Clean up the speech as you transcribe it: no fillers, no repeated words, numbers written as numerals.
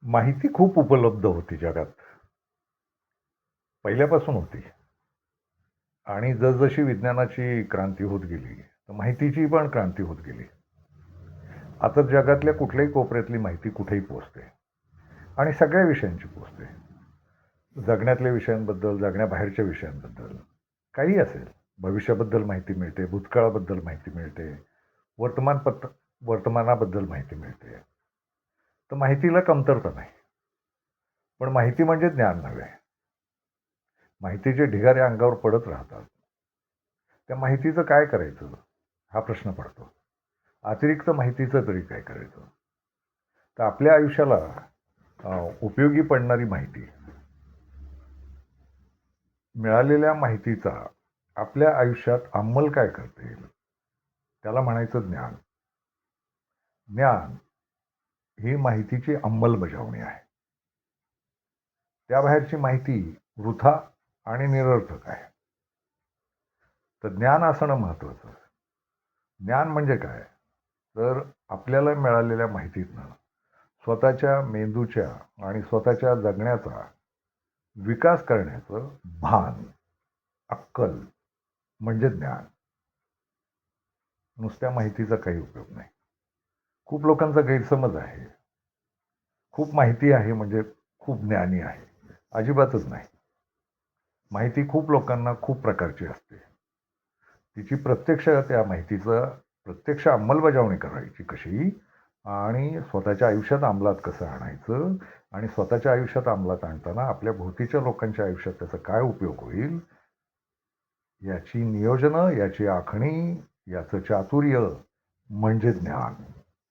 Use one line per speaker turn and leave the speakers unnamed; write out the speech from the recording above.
माहिती खूप उपलब्ध होती जगात. पहिल्यापासून होती आणि जसजशी विज्ञानाची क्रांती होत गेली, तर माहितीची पण क्रांती होत गेली. आता जगातल्या कुठल्याही कोपऱ्यातली माहिती कुठेही पोहोचते आणि सगळ्या विषयांची पोहोचते. जगण्यातल्या विषयांबद्दल, जगण्याबाहेरच्या विषयांबद्दल, काहीही असेल. भविष्याबद्दल माहिती मिळते, भूतकाळाबद्दल माहिती मिळते, वर्तमानाबद्दल माहिती मिळते. तर माहितीला कमतरता नाही. पण माहिती म्हणजे ज्ञान नव्हे. माहितीचे ढिगारे अंगावर पडत राहतात. त्या माहितीचं काय करायचं? हा प्रश्न पडतो. अतिरिक्त माहितीचं तरी काय करायचं? तर आपल्या आयुष्याला उपयोगी पडणारी माहिती, मिळालेल्या माहितीचा आपल्या आयुष्यात अंमल काय करता येईल, त्याला म्हणायचं ज्ञान. ज्ञान ही माहितीची अंमलबजावणी आहे. त्याबाहेरची माहिती वृथा आणि निरर्थक आहे. तर ज्ञान असणं महत्त्वाचं. ज्ञान म्हणजे काय? तर आपल्याला मिळालेल्या माहितीतनं स्वतःच्या मेंदूच्या आणि स्वतःच्या जगण्याचा विकास करण्याचं भान, अक्कल म्हणजे ज्ञान. नुसत्या माहितीचा काही उपयोग नाही. खूप लोकांचा गैरसमज आहे. खूप माहिती आहे म्हणजे खूप ज्ञानी आहे. अजिबातच नाही. माहिती खूप लोकांना खूप प्रकारची असते. तिची त्या माहितीचं प्रत्यक्ष अंमलबजावणी करायची कशी आणि स्वतःच्या आयुष्यात अंमलात कसं आणायचं आणि स्वतःच्या आयुष्यात अंमलात आणताना आपल्या भोवतीच्या लोकांच्या आयुष्यात त्याचा काय उपयोग होईल, याची नियोजनं, याची आखणी, याचं चातुर्य म्हणजे ज्ञान.